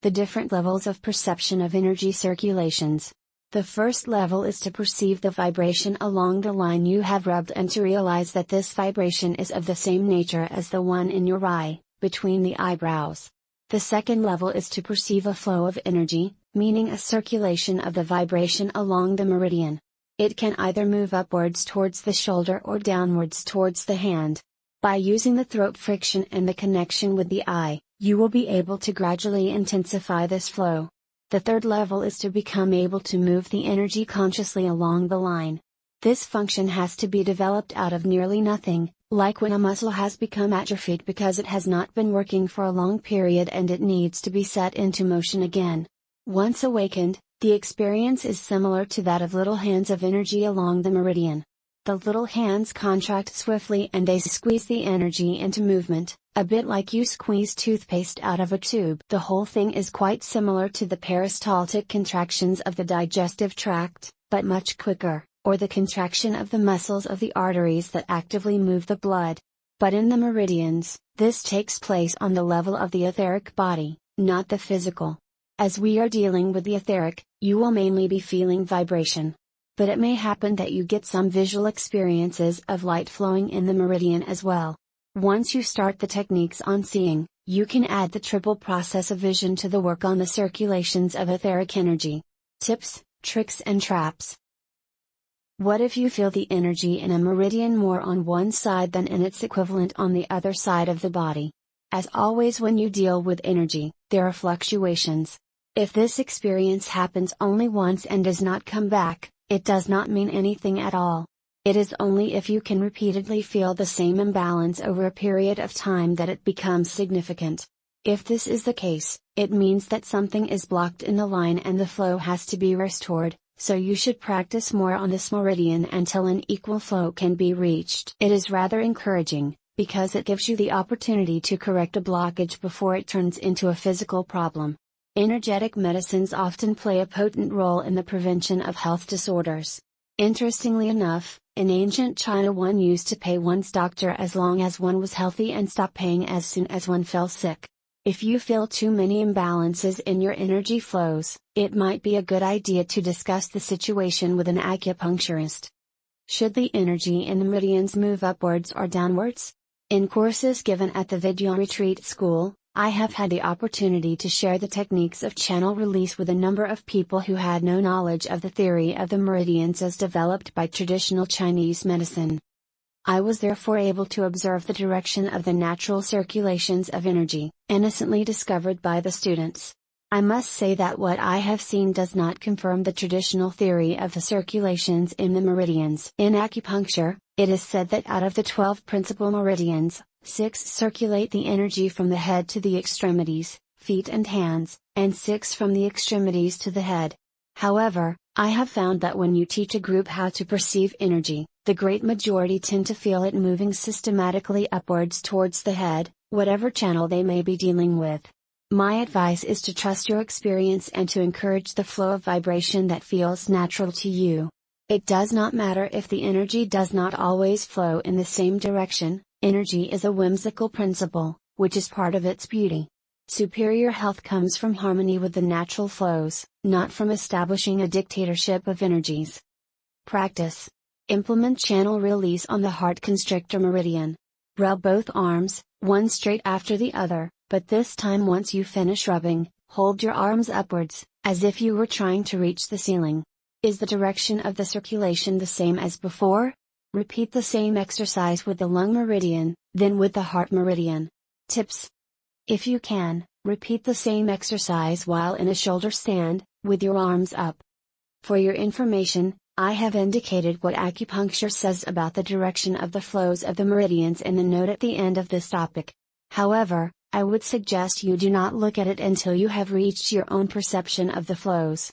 The different levels of perception of energy circulations. The first level is to perceive the vibration along the line you have rubbed and to realize that this vibration is of the same nature as the one in your eye, between the eyebrows. The second level is to perceive a flow of energy, meaning a circulation of the vibration along the meridian. It can either move upwards towards the shoulder or downwards towards the hand. By using the throat friction and the connection with the eye, you will be able to gradually intensify this flow. The third level is to become able to move the energy consciously along the line. This function has to be developed out of nearly nothing, like when a muscle has become atrophied because it has not been working for a long period and it needs to be set into motion again. Once awakened, the experience is similar to that of little hands of energy along the meridian. The little hands contract swiftly and they squeeze the energy into movement, a bit like you squeeze toothpaste out of a tube. The whole thing is quite similar to the peristaltic contractions of the digestive tract, but much quicker, or the contraction of the muscles of the arteries that actively move the blood. But in the meridians, this takes place on the level of the etheric body, not the physical. As we are dealing with the etheric, you will mainly be feeling vibration. But it may happen that you get some visual experiences of light flowing in the meridian as well. Once you start the techniques on seeing, you can add the triple process of vision to the work on the circulations of etheric energy. Tips, tricks and traps. What if you feel the energy in a meridian more on one side than in its equivalent on the other side of the body? As always when you deal with energy, there are fluctuations. If this experience happens only once and does not come back, it does not mean anything at all. It is only if you can repeatedly feel the same imbalance over a period of time that it becomes significant. If this is the case, it means that something is blocked in the line and the flow has to be restored, so you should practice more on this meridian until an equal flow can be reached. It is rather encouraging, because it gives you the opportunity to correct a blockage before it turns into a physical problem. Energetic medicines often play a potent role in the prevention of health disorders. Interestingly enough, in ancient China one used to pay one's doctor as long as one was healthy and stop paying as soon as one fell sick. If you feel too many imbalances in your energy flows, it might be a good idea to discuss the situation with an acupuncturist. Should the energy in the meridians move upwards or downwards? In courses given at the Vidya Retreat School, I have had the opportunity to share the techniques of channel release with a number of people who had no knowledge of the theory of the meridians as developed by traditional Chinese medicine. I was therefore able to observe the direction of the natural circulations of energy, innocently discovered by the students. I must say that what I have seen does not confirm the traditional theory of the circulations in the meridians. In acupuncture, it is said that out of the 12 principal meridians, 6 circulate the energy from the head to the extremities, feet and hands, and 6 from the extremities to the head. However, I have found that when you teach a group how to perceive energy, the great majority tend to feel it moving systematically upwards towards the head, whatever channel they may be dealing with. My advice is to trust your experience and to encourage the flow of vibration that feels natural to you. It does not matter if the energy does not always flow in the same direction. Energy is a whimsical principle, which is part of its beauty. Superior health comes from harmony with the natural flows, not from establishing a dictatorship of energies. Practice. Implement channel release on the heart constrictor meridian. Rub both arms, one straight after the other, but this time once you finish rubbing, hold your arms upwards, as if you were trying to reach the ceiling. Is the direction of the circulation the same as before? Repeat the same exercise with the lung meridian, then with the heart meridian. Tips. If you can, repeat the same exercise while in a shoulder stand, with your arms up. For your information, I have indicated what acupuncture says about the direction of the flows of the meridians in the note at the end of this topic. However, I would suggest you do not look at it until you have reached your own perception of the flows.